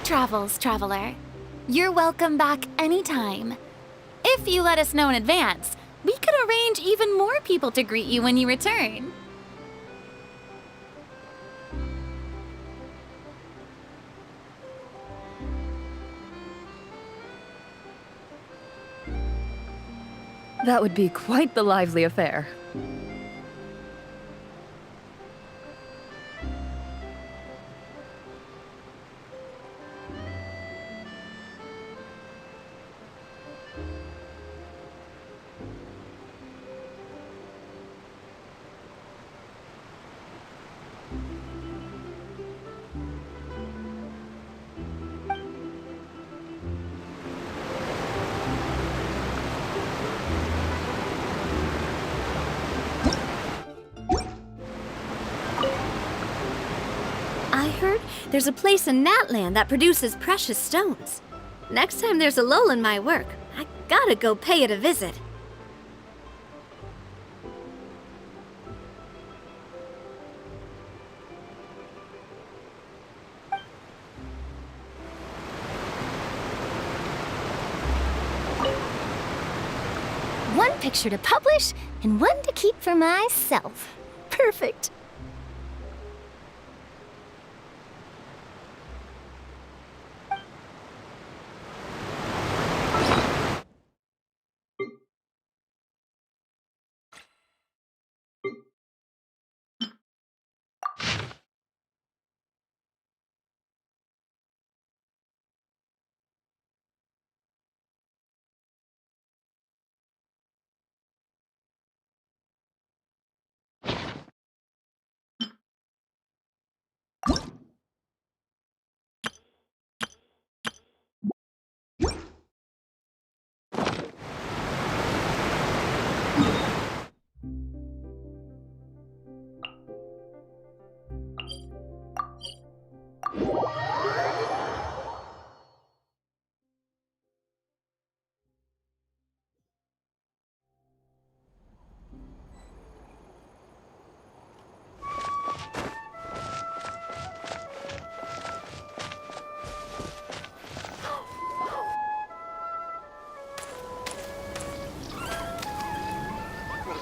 travels, traveler. You're welcome back anytime. If you let us know in advance, we could arrange even more people to greet you when you return. That would be quite the lively affair. I heard there's a place in Natlan that produces precious stones. Next time there's a lull in my work, I gotta go pay it a visit. One picture to publish and one to keep for myself. Perfect.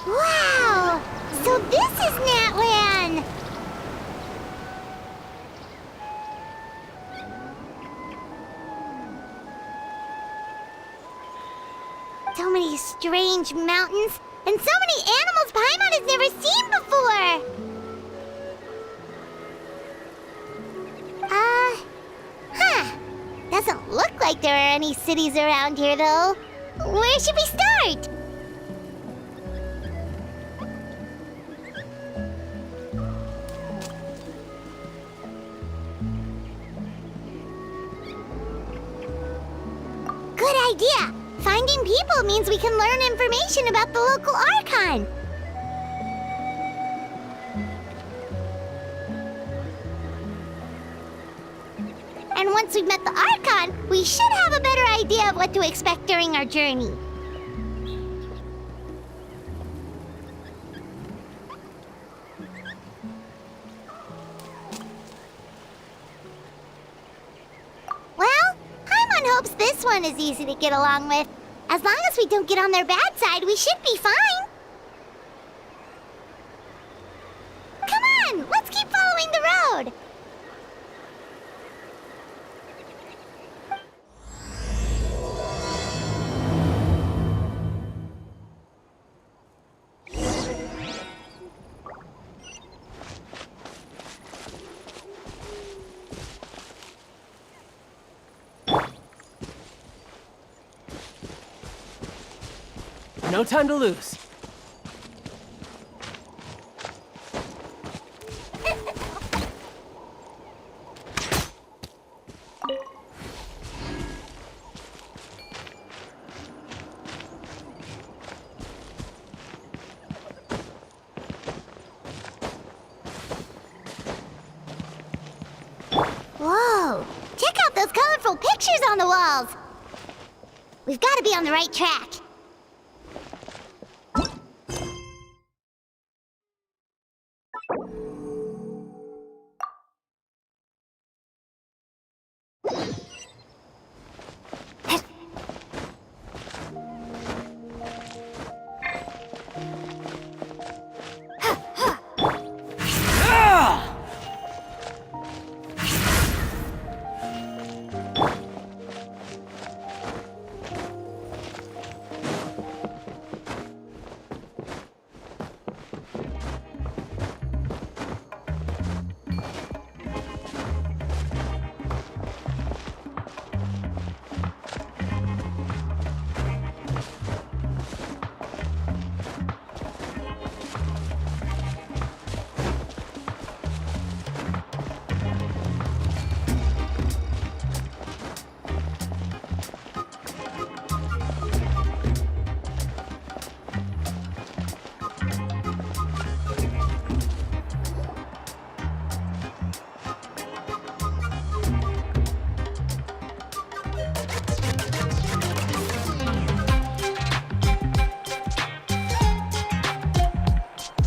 Wow! So this is Natlan! So many strange mountains, and so many animals Paimon has never seen before! Doesn't look like there are any cities around here, though. Where should we start? Good idea! Finding people means we can learn information about the local archon. And once we've met the archon, we should have a better idea of what to expect during our journey. Well, Paimon hopes this one is easy to get along with. As long as we don't get on their bad side, we should be fine. Come on, let's keep following the road. No time to lose. Whoa! Check out those colorful pictures on the walls! We've got to be on the right track.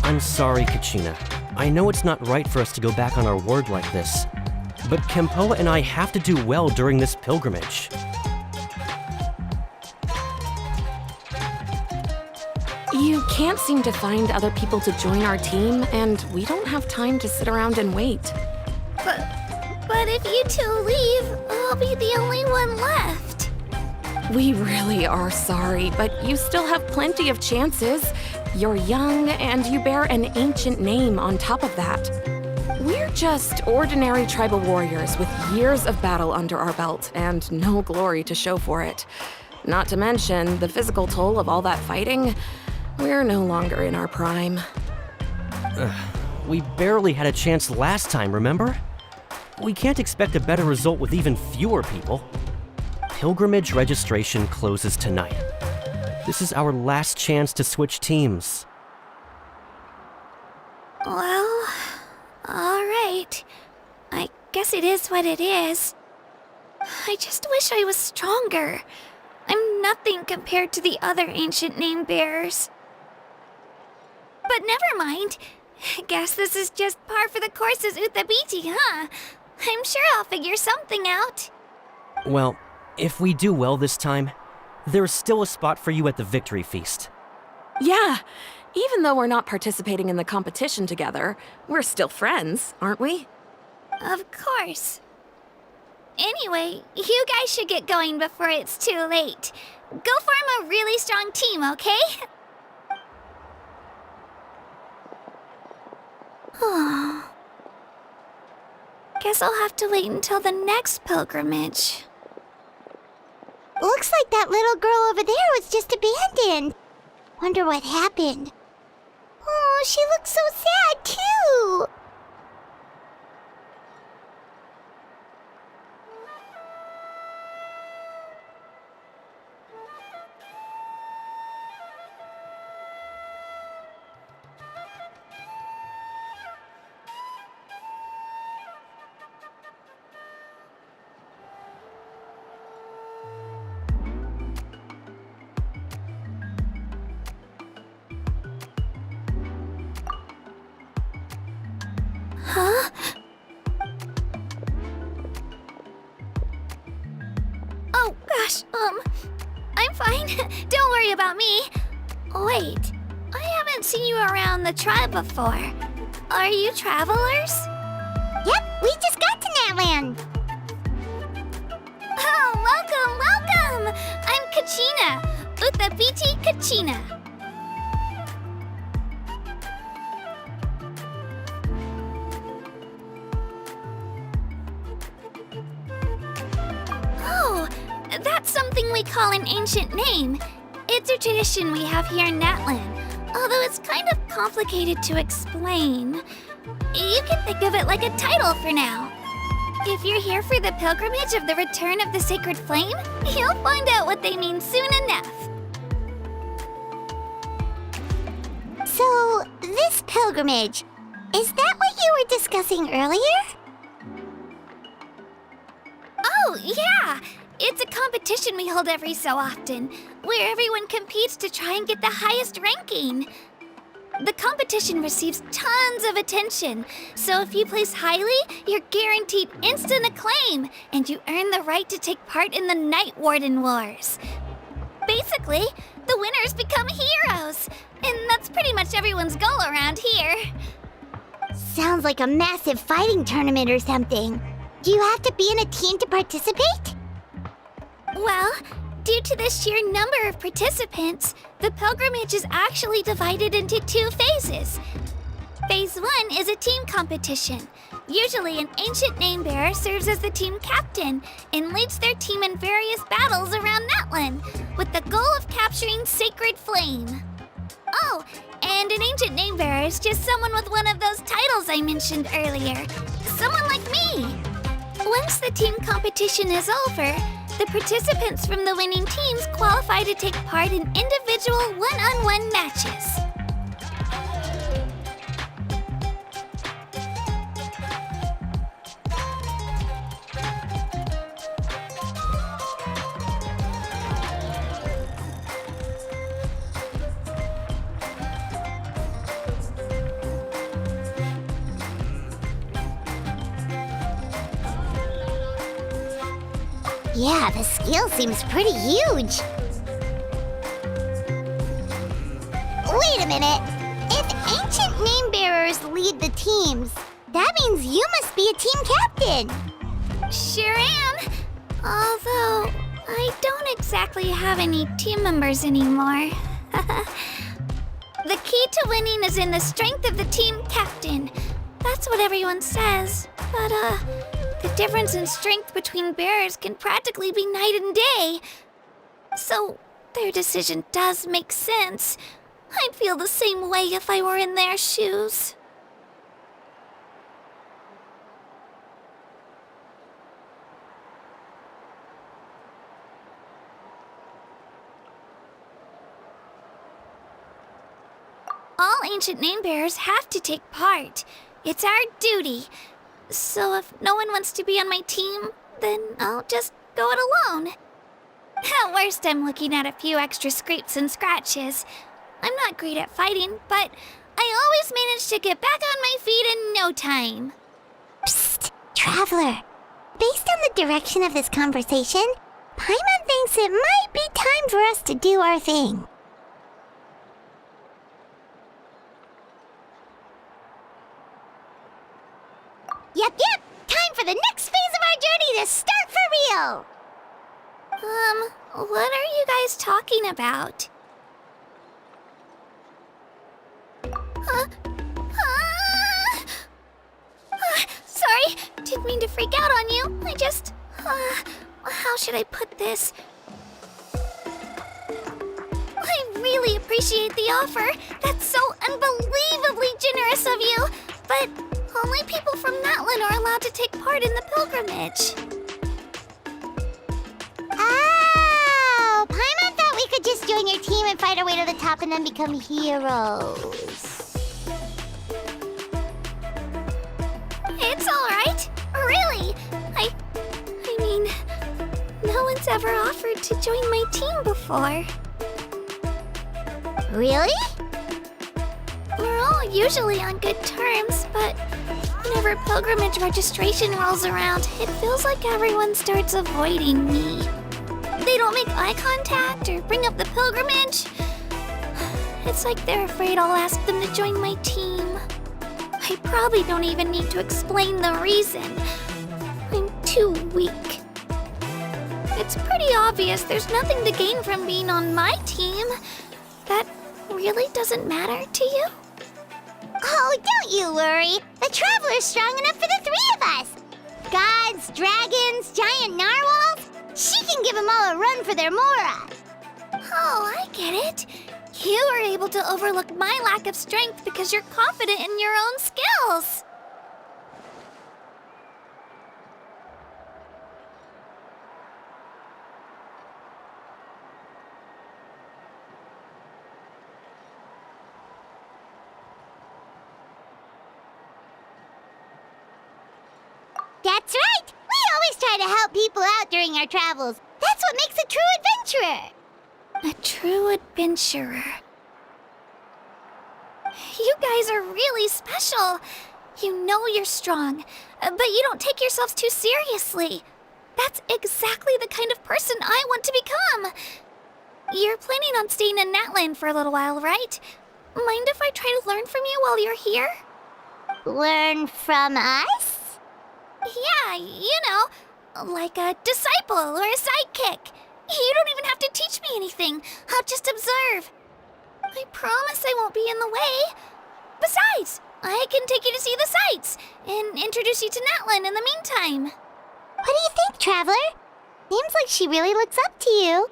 I'm sorry, Kachina. I know it's not right for us to go back on our word like this, but Kempoa and I have to do well during this pilgrimage. You can't seem to find other people to join our team, and we don't have time to sit around and wait. But if you two leave, I'll be the only one left. We really are sorry, but you still have plenty of chances. You're young, and you bear an ancient name on top of that. We're just ordinary tribal warriors with years of battle under our belt and no glory to show for it. Not to mention the physical toll of all that fighting. We're no longer in our prime. We barely had a chance last time, remember? We can't expect a better result with even fewer people. Pilgrimage registration closes tonight. This is our last chance to switch teams. Well, alright. I guess it is what it is. I just wish I was stronger. I'm nothing compared to the other ancient name bearers. But never mind. Guess this is just par for the course as Uthabiti, huh? I'm sure I'll figure something out. Well, if we do well this time, there's still a spot for you at the victory feast. Yeah, even though we're not participating in the competition together, we're still friends, aren't we? Of course. Anyway, you guys should get going before it's too late. Go form a really strong team, okay? Guess I'll have to wait until the next pilgrimage. Looks like that little girl over there was just abandoned. Wonder what happened. Oh, she looks so sad, too. Huh? Oh, gosh, I'm fine. Don't worry about me. Wait, I haven't seen you around the tribe before. Are you travelers? Yep, we just got to Natlan. Oh, welcome! I'm Kachina, Uthabiti Kachina. Oh, that's something we call an ancient name. It's a tradition we have here in Natlan, although it's kind of complicated to explain. You can think of it like a title for now. If you're here for the pilgrimage of the return of the sacred flame, you'll find out what they mean soon enough. So, this pilgrimage, is that what you were discussing earlier? Oh, yeah! It's a competition we hold every so often, where everyone competes to try and get the highest ranking. The competition receives tons of attention, so if you place highly, you're guaranteed instant acclaim, and you earn the right to take part in the Night Warden Wars. Basically, the winners become heroes, and that's pretty much everyone's goal around here. Sounds like a massive fighting tournament or something. Do you have to be in a team to participate? Well, due to the sheer number of participants, the pilgrimage is actually divided into 2 phases. Phase 1 is a team competition. Usually an ancient name bearer serves as the team captain and leads their team in various battles around Natlan, with the goal of capturing Sacred Flame. Oh, and an ancient name bearer is just someone with one of those titles I mentioned earlier. Someone like me. Once the team competition is over, the participants from the winning teams qualify to take part in individual one-on-one matches. Yeah, the scale seems pretty huge. Wait a minute. If ancient name bearers lead the teams, that means you must be a team captain. Sure am. Although, I don't exactly have any team members anymore. The key to winning is in the strength of the team captain. That's what everyone says. But, the difference in strength between bearers can practically be night and day. So, their decision does make sense. I'd feel the same way if I were in their shoes. All ancient name bearers have to take part. It's our duty. So if no one wants to be on my team, then I'll just go it alone. At worst, I'm looking at a few extra scrapes and scratches. I'm not great at fighting, but I always manage to get back on my feet in no time. Psst, Traveler. Based on the direction of this conversation, Paimon thinks it might be time for us to do our thing. Yep, time for the next phase of our journey to start for real! What are you guys talking about? Sorry, didn't mean to freak out on you. I just, how should I put this? I really appreciate the offer. That's so unbelievably generous of you. But only people from Natlan are allowed to take part in the pilgrimage. Oh, Paimon thought we could just join your team and fight our way to the top and then become heroes. It's all right. Really. I mean, no one's ever offered to join my team before. Really? We're all usually on good terms, but whenever pilgrimage registration rolls around, it feels like everyone starts avoiding me. They don't make eye contact or bring up the pilgrimage. It's like they're afraid I'll ask them to join my team. I probably don't even need to explain the reason. I'm too weak. It's pretty obvious there's nothing to gain from being on my team. That really doesn't matter to you? Oh, don't you worry. The Traveler's strong enough for the three of us. Gods, dragons, giant narwhals. She can give them all a run for their Mora. Oh, I get it. You were able to overlook my lack of strength because you're confident in your own skills. That's right. We always try to help people out during our travels. That's what makes a true adventurer. A true adventurer. You guys are really special. You know you're strong, but you don't take yourselves too seriously. That's exactly the kind of person I want to become. You're planning on staying in Natlan for a little while, right? Mind if I try to learn from you while you're here? Learn from us? Yeah, you know, like a disciple or a sidekick. You don't even have to teach me anything. I'll just observe. I promise I won't be in the way. Besides, I can take you to see the sights and introduce you to Natlan in the meantime. What do you think, Traveler? Seems like she really looks up to you.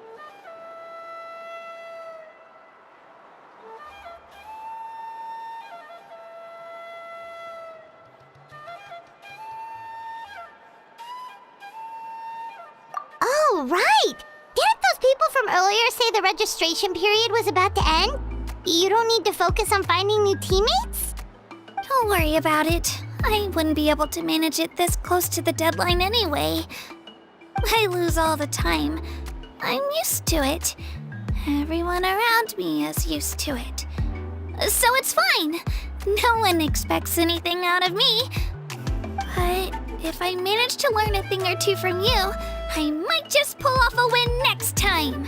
Oh, right! Didn't those people from earlier say the registration period was about to end? You don't need to focus on finding new teammates? Don't worry about it. I wouldn't be able to manage it this close to the deadline anyway. I lose all the time. I'm used to it. Everyone around me is used to it. So it's fine. No one expects anything out of me. But if I manage to learn a thing or two from you, I might just pull off a win next time.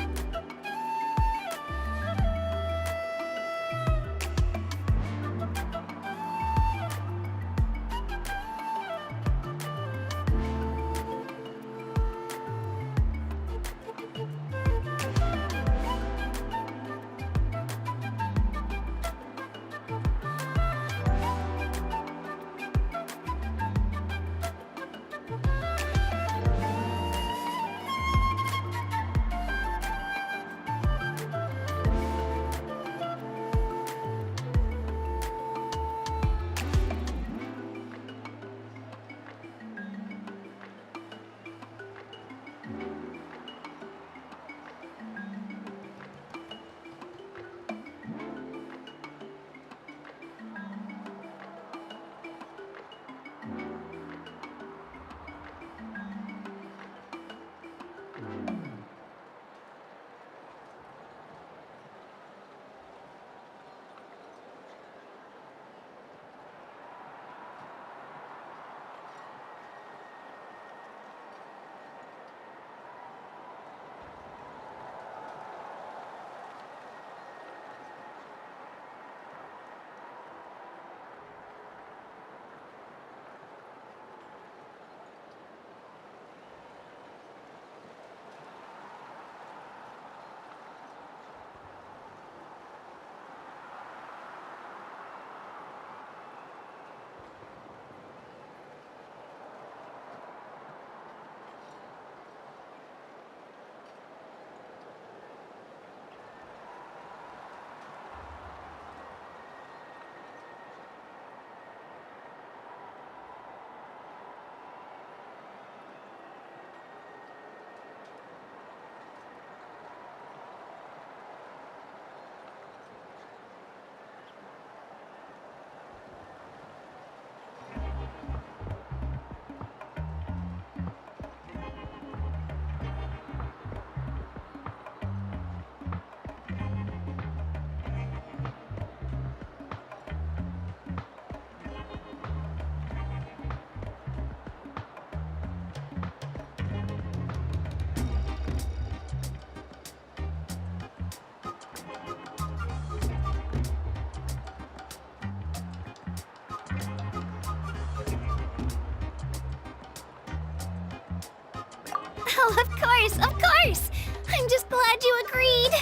Oh, of course! I'm just glad you agreed.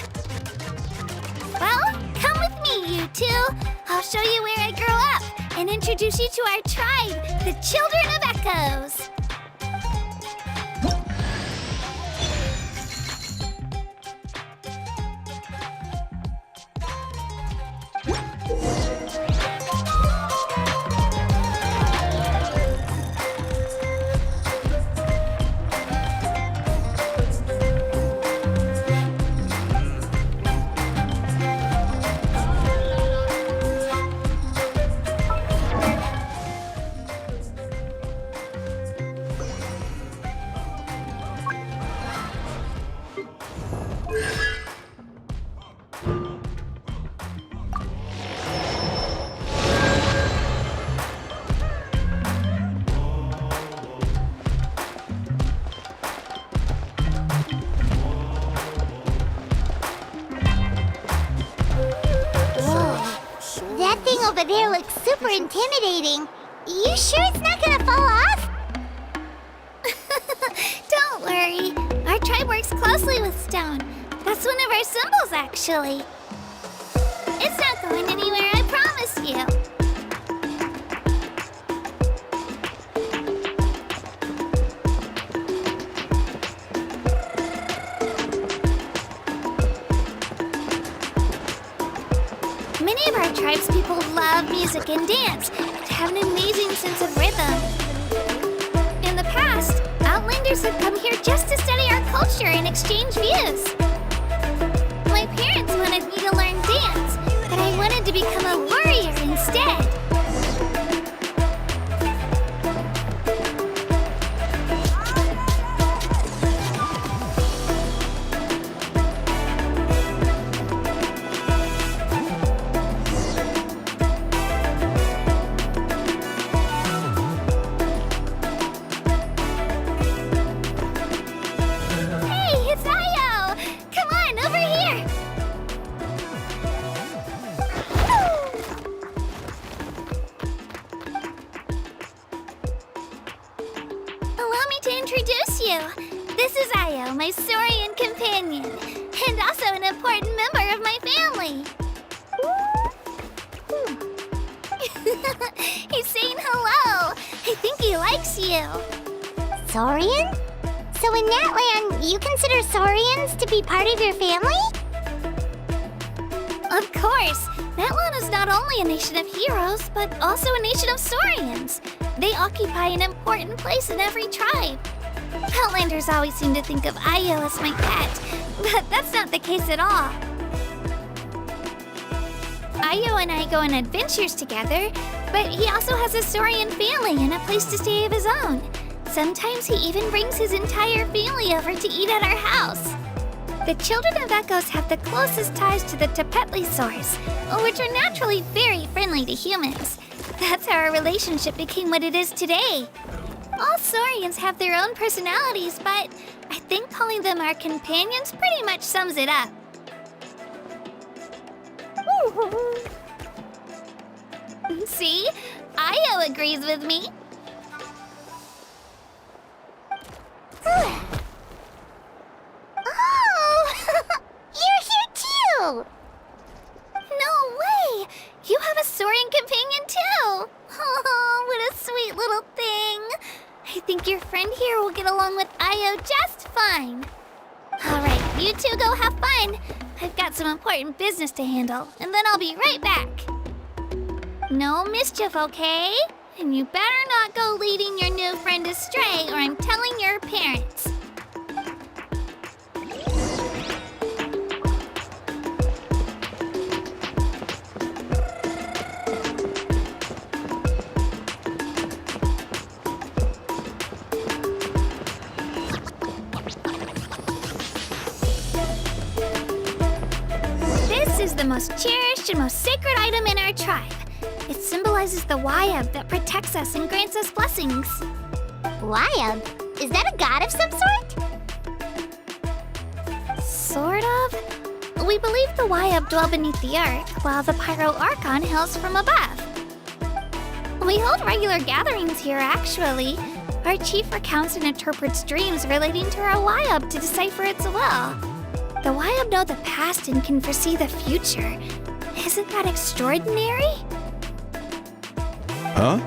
Well, come with me, you two. I'll show you where I grew up and introduce you to our tribe, the Children of Echoes. That thing over there looks super intimidating. You sure it's not gonna fall off? Don't worry. Our tribe works closely with stone. That's one of our symbols, actually. It's not going anywhere, I promise you. Many of our tribespeople love music and dance and have an amazing sense of rhythm. In the past, Outlanders have come here just to study our culture and exchange views. My parents wanted me to learn dance, but I wanted to become a warrior instead. you. This is Io, my Saurian companion, and also an important member of my family. He's saying hello. I think he likes you. Saurian? So in Natlan, you consider Saurians to be part of your family? Of course. Natlan is not only a nation of heroes, but also a nation of Saurians. They occupy an important place in every tribe. Outlanders always seem to think of Io as my pet, but that's not the case at all. Io and I go on adventures together, but he also has a Saurian family and a place to stay of his own. Sometimes he even brings his entire family over to eat at our house. The children of Echoes have the closest ties to the Tepetlisaurs, which are naturally very friendly to humans. That's how our relationship became what it is today. All Saurians have their own personalities, but I think calling them our companions pretty much sums it up. See? Io agrees with me. Oh! You're here too! No way! You have a Saurian companion too! Oh, what a sweet little thing! I think your friend here will get along with Io just fine. Alright, you two go have fun. I've got some important business to handle, and then I'll be right back. No mischief, okay? And you better not go leading your new friend astray, or I'm telling your parents. This is the most cherished and most sacred item in our tribe. It symbolizes the Wayab that protects us and grants us blessings. Wayab? Is that a god of some sort? Sort of. We believe the Wayab dwell beneath the earth, while the Pyro Archon hails from above. We hold regular gatherings here, actually. Our chief recounts and interprets dreams relating to our Wayab to decipher its will. The Wayab know the past and can foresee the future. Isn't that extraordinary? Huh?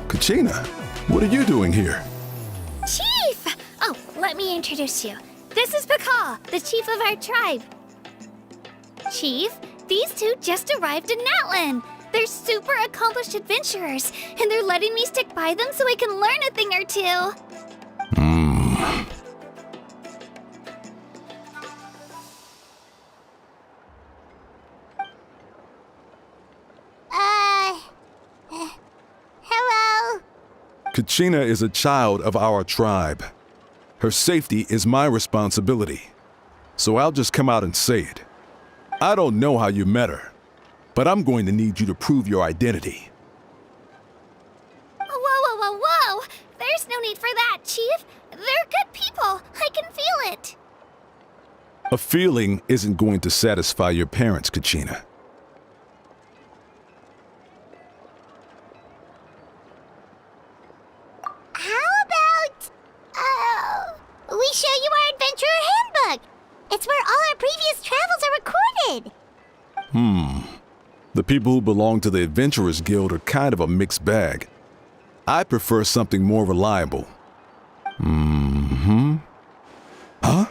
Kachina, what are you doing here? Chief! Oh, let me introduce you. This is Pakal, the chief of our tribe. Chief, these two just arrived in Natlan. They're super accomplished adventurers, and they're letting me stick by them so I can learn a thing or two. Hello? Kachina is a child of our tribe. Her safety is my responsibility. So I'll just come out and say it. I don't know how you met her, but I'm going to need you to prove your identity. Whoa. There's no need for that, Chief. They're good people. I can feel it. A feeling isn't going to satisfy your parents, Kachina. How about, we show you our adventurer handbook? It's where all our previous travels are recorded. The people who belong to the Adventurers Guild are kind of a mixed bag. I prefer something more reliable. Huh?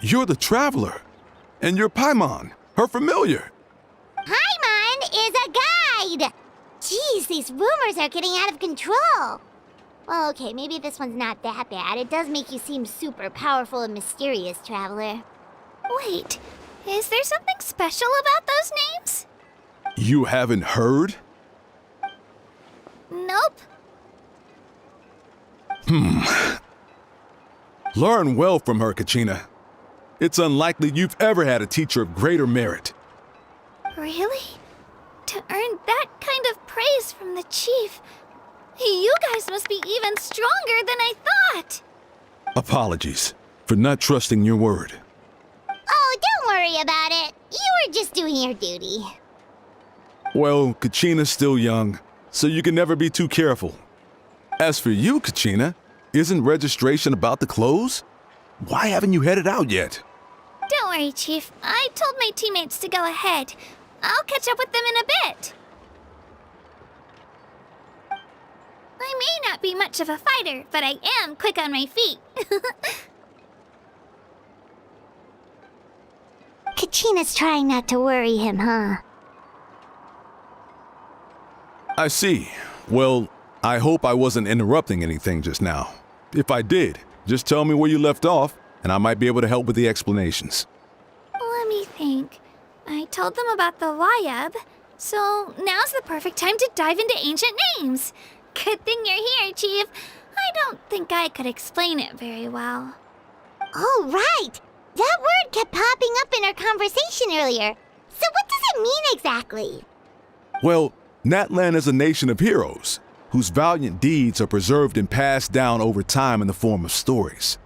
You're the Traveler, and you're Paimon, her familiar. Paimon is a guide! Jeez, these rumors are getting out of control. Well, okay, maybe this one's not that bad. It does make you seem super powerful and mysterious, Traveler. Wait, is there something special about those names? You haven't heard? Nope. Learn well from her, Kachina. It's unlikely you've ever had a teacher of greater merit. Really? To earn that kind of praise from the chief, you guys must be even stronger than I thought. Apologies for not trusting your word. Oh, don't worry about it. You were just doing your duty. Well, Kachina's still young, so you can never be too careful. As for you, Kachina, Isn't registration about to close? Why haven't you headed out yet? Don't worry, Chief. I told my teammates to go ahead. I'll catch up with them in a bit. I may not be much of a fighter, but I am quick on my feet. Kachina's trying not to worry him, huh? I see. Well, I hope I wasn't interrupting anything just now. If I did, just tell me where you left off, and I might be able to help with the explanations. Let me think. I told them about the Wayab, so now's the perfect time to dive into ancient names. Good thing you're here, Chief. I don't think I could explain it very well. Oh, right! That word kept popping up in our conversation earlier. So what does it mean exactly? Well, Natlan is a nation of heroes whose valiant deeds are preserved and passed down over time in the form of stories.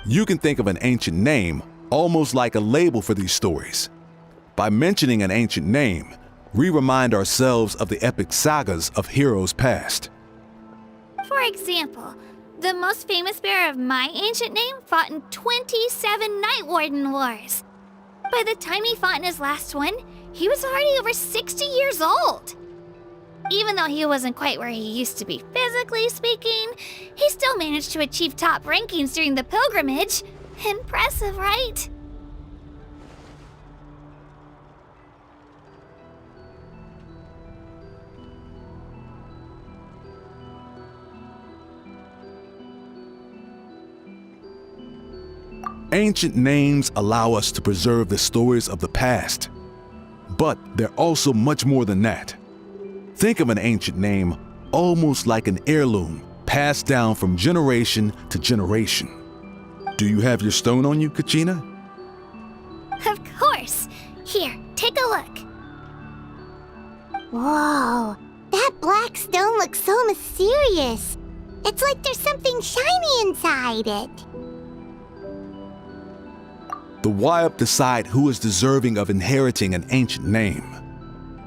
You can think of an ancient name almost like a label for these stories. By mentioning an ancient name, we remind ourselves of the epic sagas of heroes past. For example, the most famous bearer of my ancient name fought in 27 Night Warden Wars. By the time he fought in his last one, he was already over 60 years old. Even though he wasn't quite where he used to be physically speaking, he still managed to achieve top rankings during the pilgrimage. Impressive, right? Ancient names allow us to preserve the stories of the past, but they're also much more than that. Think of an ancient name almost like an heirloom passed down from generation to generation. Do you have your stone on you, Kachina? Of course. Here, take a look. Whoa, that black stone looks so mysterious. It's like there's something shiny inside it. The Wayab decide who is deserving of inheriting an ancient name.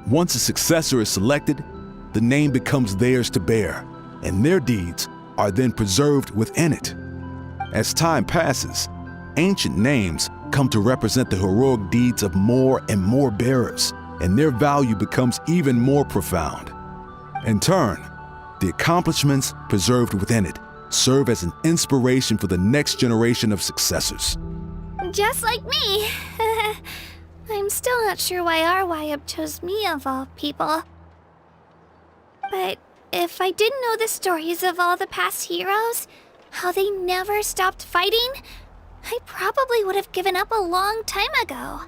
Once a successor is selected, the name becomes theirs to bear, and their deeds are then preserved within it. As time passes, ancient names come to represent the heroic deeds of more and more bearers, and their value becomes even more profound. In turn, the accomplishments preserved within it serve as an inspiration for the next generation of successors. Just like me. I'm still not sure why our Wayab chose me of all people. But if I didn't know the stories of all the past heroes, how they never stopped fighting, I probably would have given up a long time ago.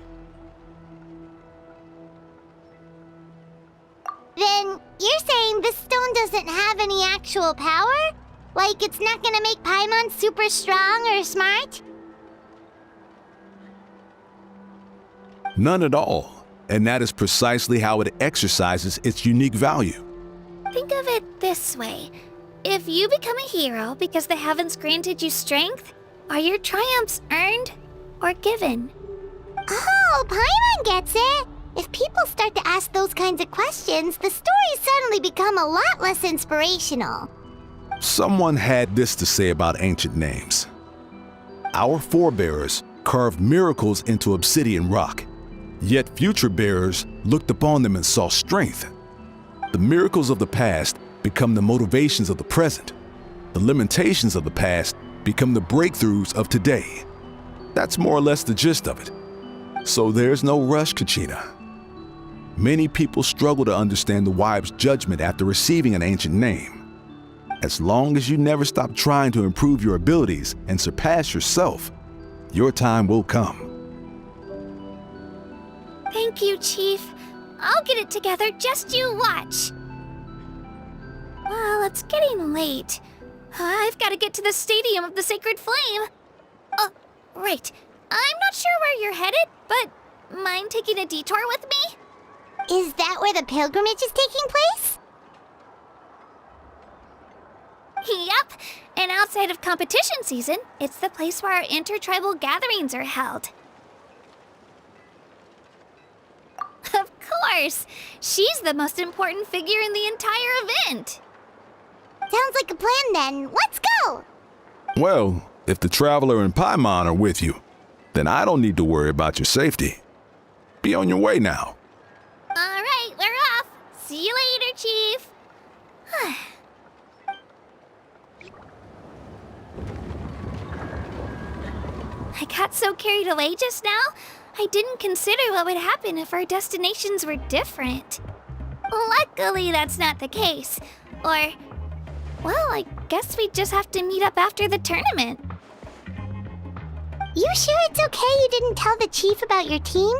Then you're saying this stone doesn't have any actual power? Like it's not gonna make Paimon super strong or smart? None at all, and that is precisely how it exercises its unique value. Think of it this way. If you become a hero because the heavens granted you strength, are your triumphs earned or given? Oh, Paimon gets it! If people start to ask those kinds of questions, the stories suddenly become a lot less inspirational. Someone had this to say about ancient names. Our forebears carved miracles into obsidian rock, yet future bearers looked upon them and saw strength. The miracles of the past become the motivations of the present. The limitations of the past become the breakthroughs of today. That's more or less the gist of it. So there's no rush, Kachina. Many people struggle to understand the Wayab's judgment after receiving an ancient name. As long as you never stop trying to improve your abilities and surpass yourself, your time will come. Thank you, Chief. I'll get it together, just you watch. Well, it's getting late. I've got to get to the Stadium of the Sacred Flame. Oh, right. I'm not sure where you're headed, but mind taking a detour with me? Is that where the pilgrimage is taking place? Yep, and outside of competition season, it's the place where our intertribal gatherings are held. Of course! She's the most important figure in the entire event! Sounds like a plan then. Let's go! Well, if the Traveler and Paimon are with you, then I don't need to worry about your safety. Be on your way now. All right, we're off. See you later, Chief. I got so carried away just now, I didn't consider what would happen if our destinations were different. Luckily, that's not the case. Or, well, I guess we just have to meet up after the tournament. You sure it's okay you didn't tell the chief about your team?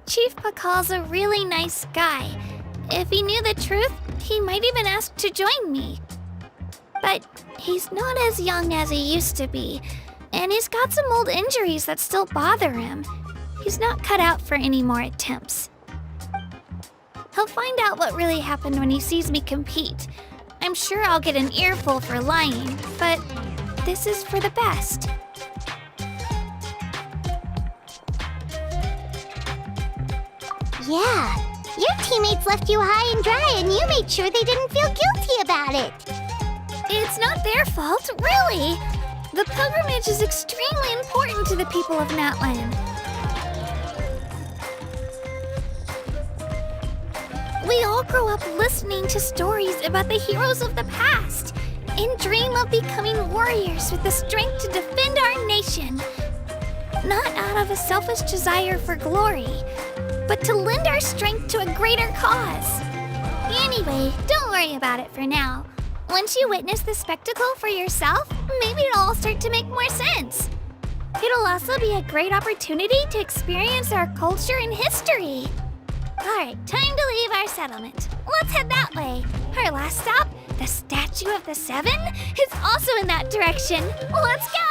Chief Pakal's a really nice guy. If he knew the truth, he might even ask to join me. But he's not as young as he used to be, and he's got some old injuries that still bother him. He's not cut out for any more attempts. He'll find out what really happened when he sees me compete. I'm sure I'll get an earful for lying, but this is for the best. Yeah, your teammates left you high and dry and you made sure they didn't feel guilty about it. It's not their fault, really. The pilgrimage is extremely important to the people of Natlan. We all grow up listening to stories about the heroes of the past and dream of becoming warriors with the strength to defend our nation. Not out of a selfish desire for glory, but to lend our strength to a greater cause. Anyway, don't worry about it for now. Once you witness the spectacle for yourself, maybe it'll all start to make more sense. It'll also be a great opportunity to experience our culture and history. Alright, time to leave our settlement. Let's head that way. Our last stop, the Statue of the Seven, is also in that direction. Let's go!